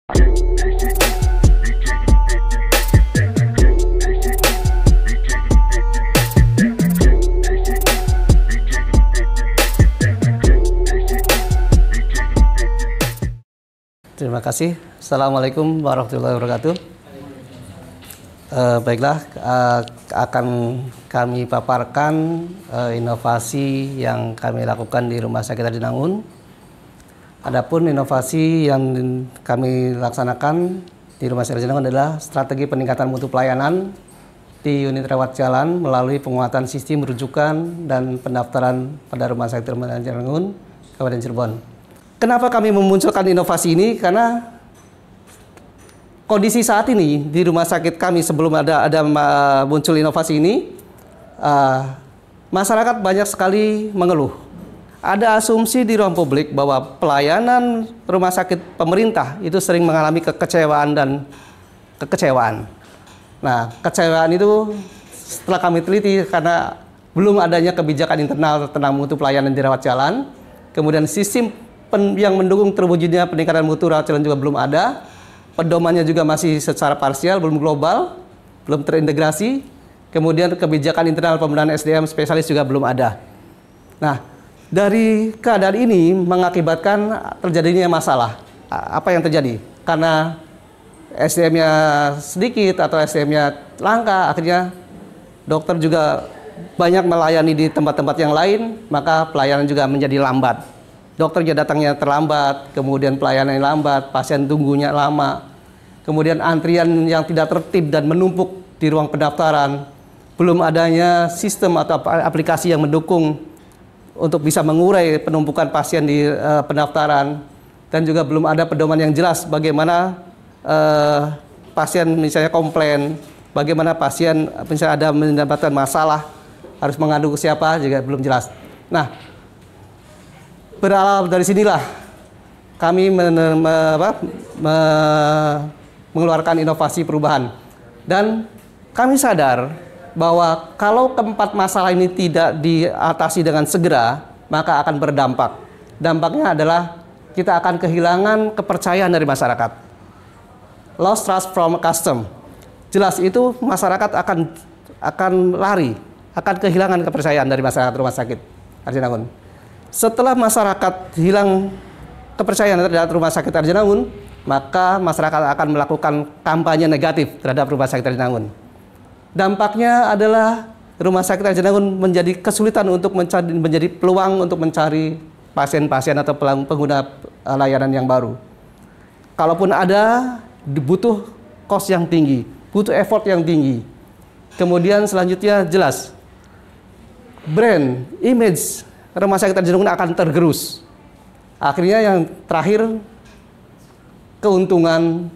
Terima kasih. Assalamualaikum warahmatullahi wabarakatuh. Baiklah, akan kami paparkan inovasi yang kami lakukan di Rumah Sakit Arjuna. Adapun inovasi yang kami laksanakan di Rumah Sakit Arjuna adalah strategi peningkatan mutu pelayanan di unit rawat jalan melalui penguatan sistem rujukan dan pendaftaran pada Rumah Sakit Arjuna, Kabupaten Cirebon. Kenapa kami memunculkan inovasi ini? Karena kondisi saat ini di rumah sakit kami sebelum ada muncul inovasi ini, masyarakat banyak sekali mengeluh. Ada asumsi di ruang publik bahwa pelayanan rumah sakit pemerintah itu sering mengalami kekecewaan dan kekecewaan. Nah, kekecewaan itu setelah kami teliti karena belum adanya kebijakan internal tentang mutu pelayanan di rawat jalan, kemudian sistem yang mendukung terwujudnya peningkatan mutu rawat jalan juga belum ada, pedomannya juga masih secara parsial, belum global, belum terintegrasi, kemudian kebijakan internal pembenahan SDM spesialis juga belum ada. Nah, dari keadaan ini mengakibatkan terjadinya masalah. Apa yang terjadi? Karena SDM-nya sedikit atau SDM-nya langka, akhirnya dokter juga banyak melayani di tempat-tempat yang lain, maka pelayanan juga menjadi lambat. Dokternya datangnya terlambat, kemudian pelayanan lambat, pasien tunggunya lama, kemudian antrian yang tidak tertib dan menumpuk di ruang pendaftaran, belum adanya sistem atau aplikasi yang mendukung untuk bisa mengurai penumpukan pasien di pendaftaran, dan juga belum ada pedoman yang jelas bagaimana pasien misalnya komplain, bagaimana pasien misalnya ada mendapatkan masalah, harus mengadu ke siapa juga belum jelas. Nah, berawal dari sinilah kami mengeluarkan inovasi perubahan, dan kami sadar bahwa kalau keempat masalah ini tidak diatasi dengan segera, maka akan berdampak. Dampaknya adalah kita akan kehilangan kepercayaan dari masyarakat. Lost trust from custom. Jelas itu masyarakat akan lari, akan kehilangan kepercayaan dari masyarakat rumah sakit Arjuna. Setelah masyarakat hilang kepercayaan terhadap Rumah Sakit Arjuna, maka masyarakat akan melakukan kampanye negatif terhadap Rumah Sakit Arjuna. Dampaknya adalah Rumah Sakit Arjuna menjadi kesulitan untuk menjadi peluang untuk mencari pasien-pasien atau pengguna layanan yang baru. Kalaupun ada, butuh cost yang tinggi, butuh effort yang tinggi. Kemudian selanjutnya jelas, brand, image Rumah Sakit Arjuna akan tergerus. Akhirnya yang terakhir, keuntungan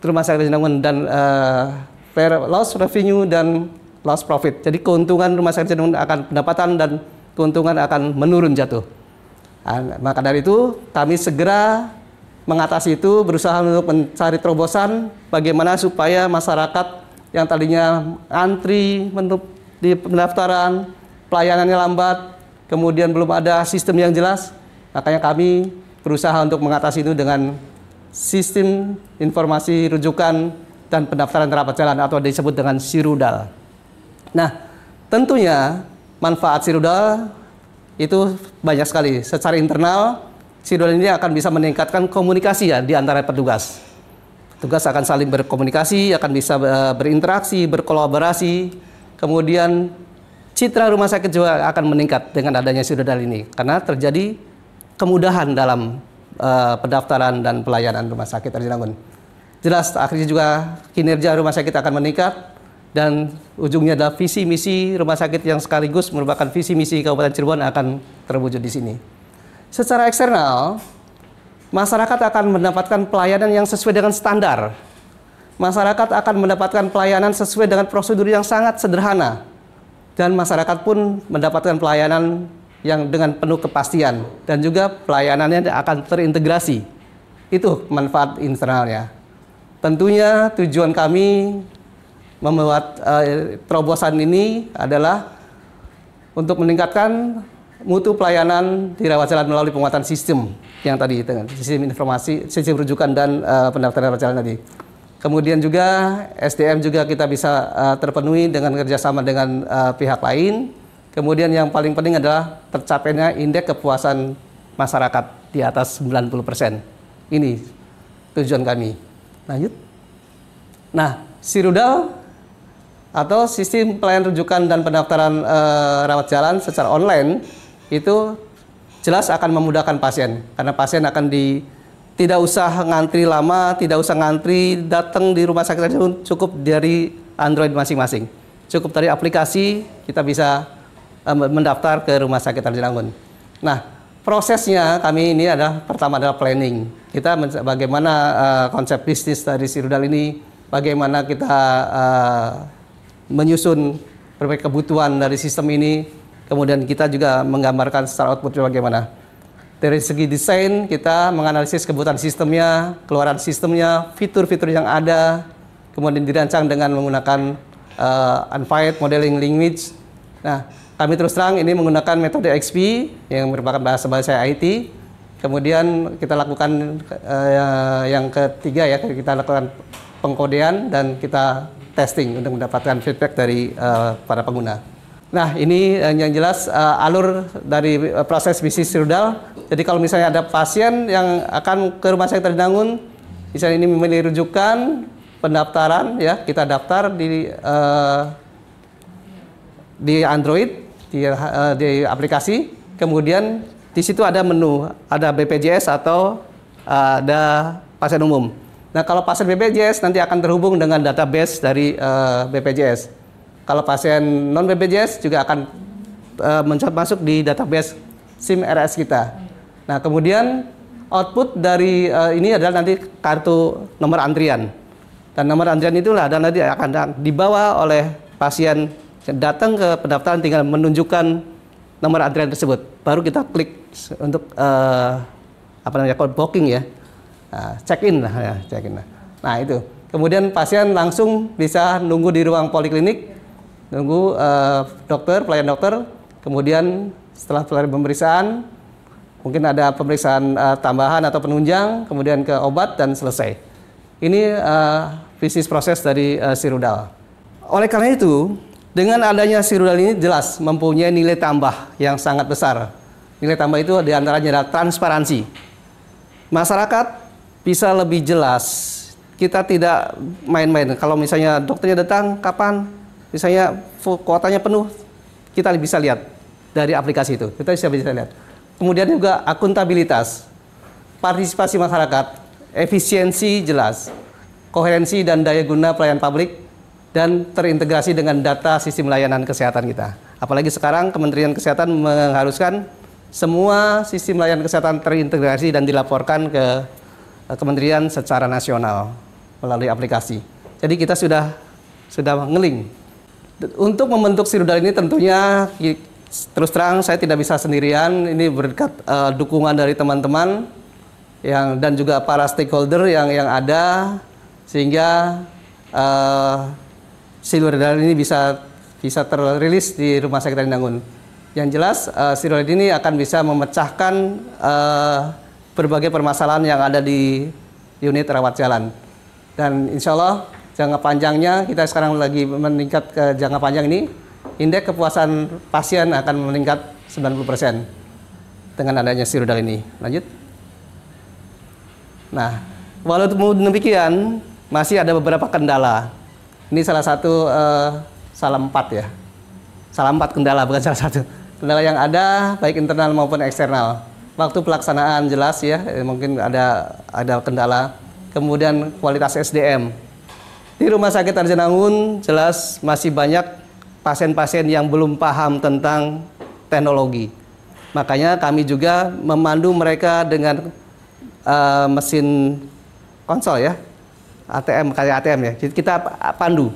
Rumah Sakit Arjuna dan loss revenue dan loss profit. Jadi keuntungan Rumah Sakit Arjuna akan pendapatan dan keuntungan akan menurun jatuh. Maka dari itu kami segera mengatasi itu, berusaha untuk mencari terobosan bagaimana supaya masyarakat yang tadinya antri di pendaftaran, pelayanannya lambat, kemudian belum ada sistem yang jelas, makanya kami berusaha untuk mengatasi itu dengan sistem informasi rujukan dan pendaftaran rawat jalan atau disebut dengan Sirudal. Nah, tentunya manfaat Sirudal itu banyak sekali. Secara internal, Sirudal ini akan bisa meningkatkan komunikasi ya di antara petugas. Petugas akan saling berkomunikasi, akan bisa berinteraksi, berkolaborasi, kemudian citra rumah sakit juga akan meningkat dengan adanya Sirudal ini, karena terjadi kemudahan dalam pendaftaran dan pelayanan Rumah Sakit Arjuna. Jelas akhirnya juga kinerja rumah sakit akan meningkat, dan ujungnya adalah visi misi rumah sakit yang sekaligus merupakan visi misi Kabupaten Cirebon akan terwujud di sini. Secara eksternal, masyarakat akan mendapatkan pelayanan yang sesuai dengan standar. Masyarakat akan mendapatkan pelayanan sesuai dengan prosedur yang sangat sederhana. Dan masyarakat pun mendapatkan pelayanan yang dengan penuh kepastian, dan juga pelayanannya akan terintegrasi. Itu manfaat internalnya. Tentunya tujuan kami membuat terobosan ini adalah untuk meningkatkan mutu pelayanan di rawat jalan melalui penguatan sistem yang tadi, sistem informasi, sistem rujukan dan pendaftaran rawat jalan tadi. Kemudian juga SDM juga kita bisa terpenuhi dengan kerjasama dengan pihak lain. Kemudian yang paling penting adalah tercapainya indeks kepuasan masyarakat di atas 90%. Ini tujuan kami. Lanjut. Nah, Sirudal atau sistem pelayanan rujukan dan pendaftaran rawat jalan secara online itu jelas akan memudahkan pasien, karena pasien akan tidak usah ngantri lama, tidak usah ngantri datang di rumah sakit, cukup dari Android masing-masing. Cukup dari aplikasi kita bisa mendaftar ke rumah sakit Rajanangun. Nah, prosesnya kami ini pertama adalah planning. Kita bagaimana konsep bisnis dari Sirudal ini, bagaimana kita menyusun berbagai kebutuhan dari sistem ini, kemudian kita juga menggambarkan secara outputnya bagaimana. Dari segi desain, kita menganalisis kebutuhan sistemnya, keluaran sistemnya, fitur-fitur yang ada, kemudian dirancang dengan menggunakan Unified Modeling Language. Nah, kami terus terang ini menggunakan metode XP yang merupakan bahasa IT. Kemudian kita lakukan yang ketiga ya, kita lakukan pengkodean dan kita testing untuk mendapatkan feedback dari para pengguna. Nah, ini yang jelas alur dari proses bisnis Sirudal. Jadi kalau misalnya ada pasien yang akan ke rumah sakit Rajanangun, misalnya ini memilih rujukan, pendaftaran ya, kita daftar di Android, di aplikasi, kemudian di situ ada menu, ada BPJS atau ada pasien umum. Nah, kalau pasien BPJS nanti akan terhubung dengan database dari BPJS. Kalau pasien non BPJS juga akan masuk di database SIM RS kita. Nah, kemudian output dari ini adalah nanti kartu nomor antrian. Dan nomor antrian itulah dan nanti akan dibawa oleh pasien datang ke pendaftaran, tinggal menunjukkan nomor antrian tersebut. Baru kita klik untuk booking ya. Check-in lah ya, check-in lah. Nah, itu. Kemudian pasien langsung bisa nunggu di ruang poliklinik, nunggu pelayan dokter. Kemudian setelah pemeriksaan, mungkin ada pemeriksaan tambahan atau penunjang, kemudian ke obat dan selesai. Ini bisnis proses dari Sirudal. Oleh karena itu, dengan adanya Sirudal ini jelas mempunyai nilai tambah yang sangat besar. Nilai tambah itu diantaranya adalah transparansi. Masyarakat bisa lebih jelas. Kita tidak main-main. Kalau misalnya dokternya datang, kapan? Misalnya kuotanya penuh, kita bisa lihat dari aplikasi itu. Kita bisa lihat. Kemudian juga akuntabilitas, partisipasi masyarakat, efisiensi jelas, koherensi dan daya guna pelayanan publik, dan terintegrasi dengan data sistem layanan kesehatan kita. Apalagi sekarang Kementerian Kesehatan mengharuskan semua sistem layanan kesehatan terintegrasi dan dilaporkan ke Kementerian secara nasional melalui aplikasi. Jadi kita sudah ngeling. Untuk membentuk Sirudal ini tentunya terus terang saya tidak bisa sendirian. Ini berkat dukungan dari teman-teman dan juga para stakeholder yang ada, sehingga Sirudal ini bisa terrilis di Rumah Sakit Rajanangun. Yang jelas Sirudal ini akan bisa memecahkan berbagai permasalahan yang ada di unit rawat jalan. Dan insya Allah jangka panjangnya kita sekarang lagi meningkat ke jangka panjang ini, indeks kepuasan pasien akan meningkat 90% dengan adanya Sirudal ini. Lanjut. Nah, walaupun demikian masih ada beberapa kendala. Ini salah satu salah 4 ya. Salah 4 kendala, bukan salah satu. Kendala yang ada baik internal maupun eksternal. Waktu pelaksanaan jelas ya, mungkin ada kendala. Kemudian kualitas SDM. Di Rumah Sakit Rajanangun jelas masih banyak pasien-pasien yang belum paham tentang teknologi. Makanya kami juga memandu mereka dengan mesin konsol ya, ATM, kayak ATM ya. Jadi kita pandu.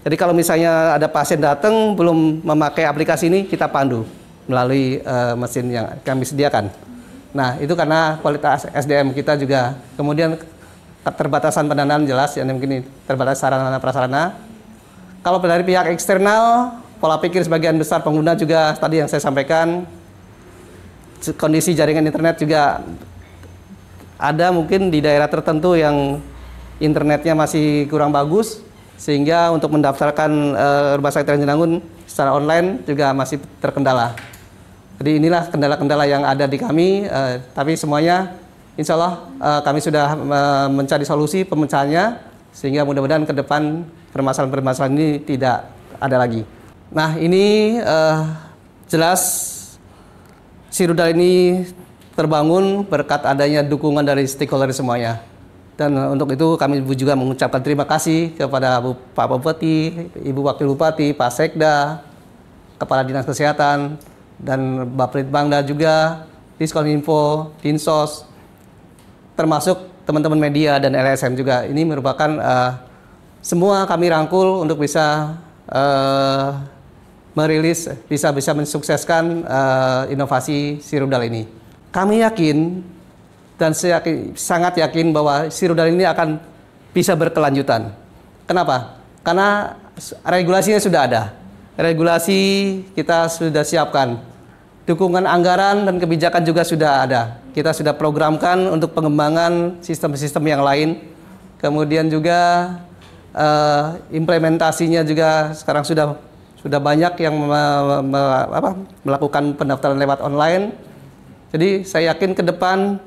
Jadi kalau misalnya ada pasien datang belum memakai aplikasi ini, kita pandu melalui mesin yang kami sediakan. Nah, itu karena kualitas SDM kita juga. Kemudian keterbatasan pendanaan jelas, yang mungkin terbatas sarana prasarana. Kalau dari pihak eksternal, pola pikir sebagian besar pengguna juga tadi yang saya sampaikan. kondisi jaringan internet juga ada mungkin di daerah tertentu yang internetnya masih kurang bagus, sehingga untuk mendaftarkan Rumah Sakit Rajanangun secara online juga masih terkendala. Jadi inilah kendala-kendala yang ada di kami, tapi semuanya insya Allah kami sudah mencari solusi pemecahannya, sehingga mudah-mudahan ke depan permasalahan-permasalahan ini tidak ada lagi. Nah, ini jelas si-rudal ini terbangun berkat adanya dukungan dari stakeholder semuanya. Dan untuk itu kami juga mengucapkan terima kasih kepada Pak Bupati, Ibu Wakil Bupati, Pak Sekda, Kepala Dinas Kesehatan, dan Bapritbangda juga, Diskominfo, Dinsos, termasuk teman-teman media dan LSM juga. Ini merupakan semua kami rangkul untuk bisa merilis, bisa mensukseskan inovasi si-rudal ini. Kami yakin dan sangat yakin bahwa si-rudal ini akan bisa berkelanjutan. Kenapa? Karena regulasinya sudah ada. Regulasi kita sudah siapkan. Dukungan anggaran dan kebijakan juga sudah ada. Kita sudah programkan untuk pengembangan sistem-sistem yang lain. Kemudian juga implementasinya juga sekarang sudah banyak yang melakukan pendaftaran lewat online. Jadi saya yakin ke depan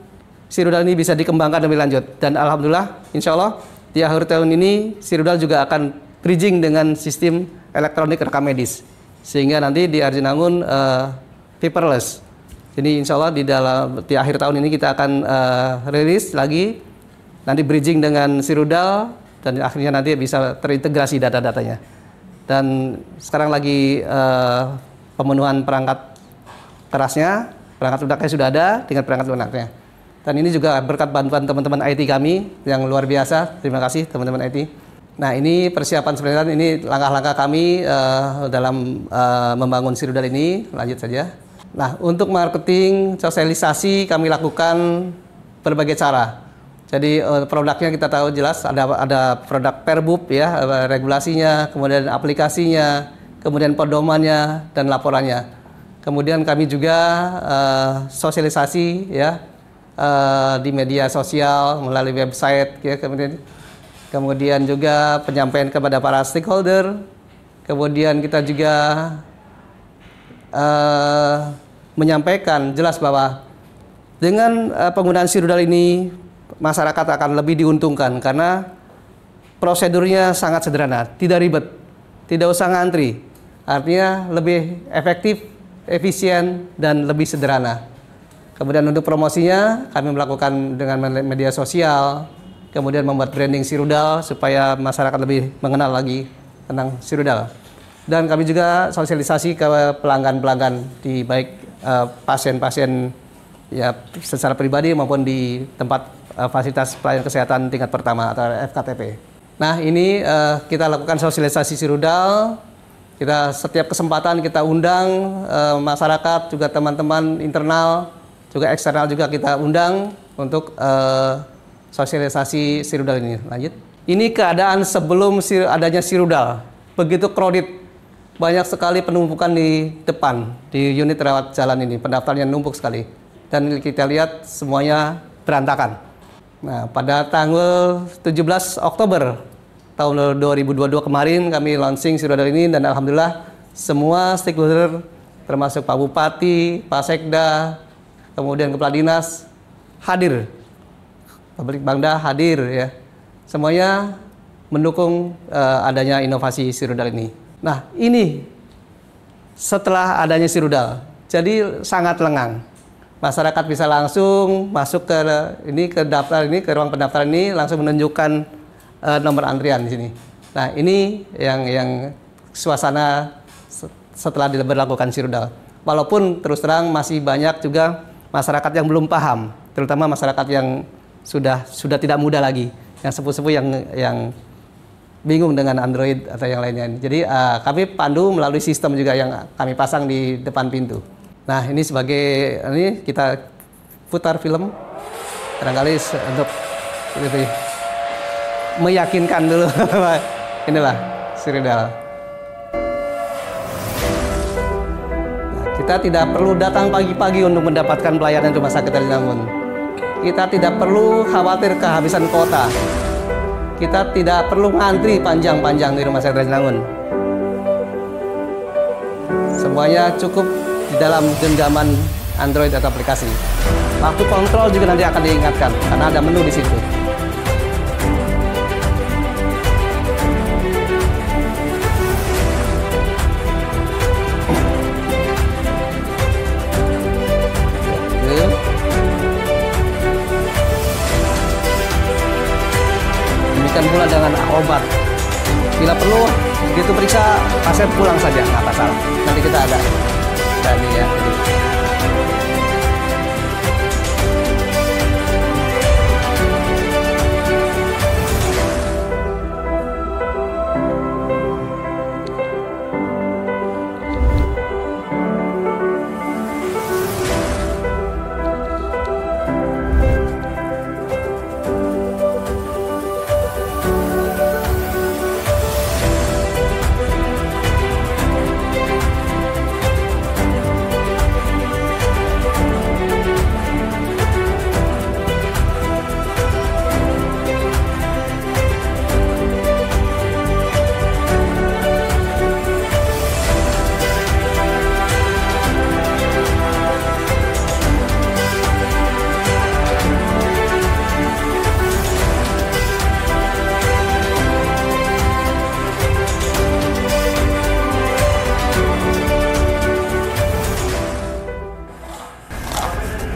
si-rudal ini bisa dikembangkan lebih lanjut. Dan alhamdulillah, insya Allah di akhir tahun ini si-rudal juga akan bridging dengan sistem elektronik rekam medis, sehingga nanti di Rajanangun paperless. Jadi insya Allah di akhir tahun ini kita akan rilis lagi, nanti bridging dengan si-rudal, dan akhirnya nanti bisa terintegrasi data-datanya. Dan sekarang lagi pemenuhan perangkat kerasnya, perangkat lunaknya sudah ada dengan perangkat lunaknya. Dan ini juga berkat bantuan teman-teman IT kami yang luar biasa. Terima kasih teman-teman IT. Nah, ini persiapan sebenarnya, ini langkah-langkah kami dalam membangun si-rudal ini. Lanjut saja. Nah, untuk marketing, sosialisasi kami lakukan berbagai cara. Jadi produknya kita tahu jelas ada produk Perbub ya, regulasinya, kemudian aplikasinya, kemudian pedomannya dan laporannya. Kemudian kami juga sosialisasi ya di media sosial melalui website ya, kemudian juga penyampaian kepada para stakeholder. Kemudian kita juga menyampaikan jelas bahwa dengan penggunaan si-rudal ini masyarakat akan lebih diuntungkan karena prosedurnya sangat sederhana, tidak ribet, tidak usah ngantri. Artinya lebih efektif, efisien, dan lebih sederhana. Kemudian untuk promosinya kami melakukan dengan media sosial, kemudian membuat branding si-rudal supaya masyarakat lebih mengenal lagi tentang si-rudal. Dan kami juga sosialisasi ke pelanggan-pelanggan di baik pasien-pasien ya secara pribadi maupun di tempat fasilitas pelayanan kesehatan tingkat pertama atau FKTP. Nah, ini kita lakukan sosialisasi si-rudal. Kita setiap kesempatan kita undang masyarakat, juga teman-teman internal, juga eksternal juga kita undang untuk sosialisasi si-rudal ini. Lanjut. Ini keadaan sebelum adanya si-rudal. Begitu crowded, banyak sekali penumpukan di depan di unit rawat jalan ini. Pendaftarnya numpuk sekali. Dan kita lihat semuanya berantakan. Nah, pada tanggal 17 Oktober tahun 2022 kemarin kami launching si-rudal ini, dan alhamdulillah semua stakeholder termasuk Pak Bupati, Pak Sekda, kemudian Kepala Dinas hadir, Bapritbangda hadir ya. Semuanya mendukung adanya inovasi si-rudal ini. Nah, ini setelah adanya si-rudal, jadi sangat lengang. Masyarakat bisa langsung masuk ke daftar ini, ke ruang pendaftaran ini, langsung menunjukkan nomor antrian di sini. Nah, ini yang suasana setelah diberlakukan si-rudal. Walaupun terus terang masih banyak juga masyarakat yang belum paham, terutama masyarakat yang sudah tidak muda lagi, yang sepuh-sepuh yang bingung dengan Android atau yang lainnya. Jadi kami pandu melalui sistem juga yang kami pasang di depan pintu. Nah, ini sebagai ini kita putar film barangkali untuk lebih meyakinkan dulu. Inilah si-rudal. Nah, Kita tidak perlu datang pagi-pagi untuk mendapatkan pelayanan Rumah Sakit Rasinangun. Kita tidak perlu khawatir kehabisan kuota. Kita tidak perlu ngantri panjang-panjang di Rumah Sakit Rasinangun. Semuanya cukup di dalam genggaman Android atau aplikasi. Waktu kontrol juga nanti akan diingatkan karena ada menu di situ. Demikian pula dengan obat. Bila perlu, begitu periksa, pasien pulang saja, nggak masalah. Nanti kita ada ini ya.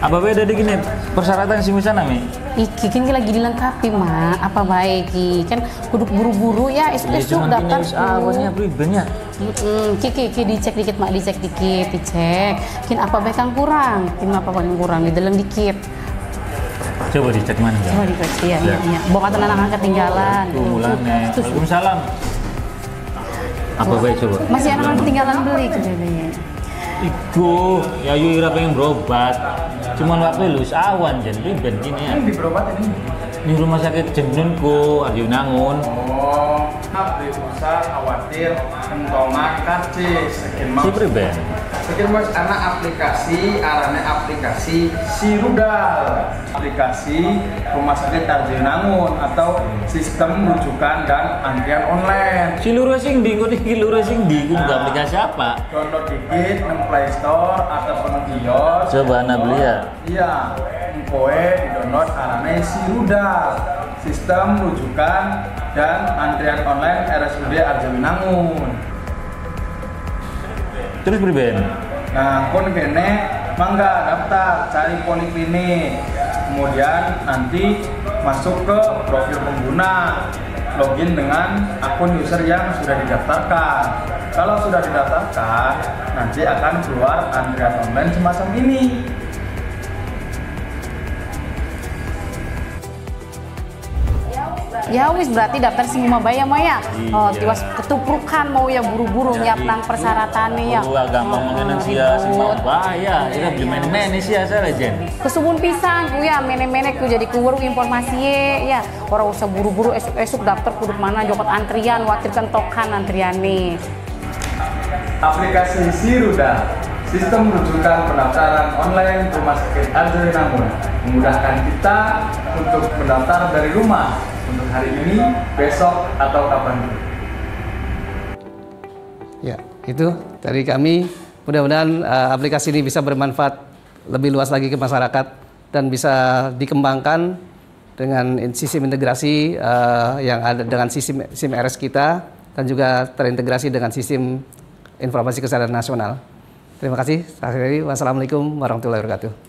Apa beda di gini persyaratan si misana mi? Iki kan lagi dilengkapi mak, apa baik kan kudu buru-buru ya esok daftar. Awalnya pribenya. Kiki dicek dikit mak, dicek. Kin apa baik yang kurang, di dalam dikit. Coba dicek mana? Coba dicek ya. Bawa kata anak ketinggalan. Mulane. Waalaikumsalam. Apa baik coba? Masih anak ketinggalan beli kejadiannya. Iku, ya Yura pengen berobat. Cuman waktu lu awan jadi ribet gini ya. Ini di berobat ini? Di Rumah Sakit Jendunku, Rasinangun. Oh, beli usah khawatir kentongan karcis. Si pribadi. Sekian mas anak aplikasi, arahnya aplikasi Sirudal, aplikasi Rumah Sakit Rasinangun atau sistem rujukan dan antrian online. Si lurus sing di, aplikasi apa? Download dikit di Play Store ataupun iOS. Coba anak beli ya. Iya, kowe di download arahnya Sirudal, sistem rujukan dan antrian online RSUD Rasinangun. Terus pribadi. Nah, kon kene mangga daftar cari poliklinik. Kemudian nanti masuk ke profil pengguna, login dengan akun user yang sudah didaftarkan. Kalau sudah didaftarkan, nanti akan keluar antrian online semacam ini. Ya wis berarti daftar sing Mabaya Maya. Oh, tiwas ketuprukan mau ya buru-buru nyiapang persyaratannya ya. Gampang mengenai sia si Mabaya. Kita beli main-main sia saya legend. Kesubun pisang ku ya mene-mene ku jadi kuwur informasi ya. Orang usah buru-buru esuk-esuk daftar kudu mana jokot antrian, watirkan tokan antrian nih. Aplikasi Sirudal, sistem rujukan pendaftaran online Rumah Sakit Rasinangun, memudahkan kita untuk mendaftar dari rumah untuk hari ini, besok, atau kapanpun. Ya, itu dari kami. Mudah-mudahan aplikasi ini bisa bermanfaat lebih luas lagi ke masyarakat dan bisa dikembangkan dengan sistem integrasi yang ada dengan sistem SIM RS kita dan juga terintegrasi dengan sistem informasi kesehatan nasional. Terima kasih. Wassalamualaikum warahmatullahi wabarakatuh.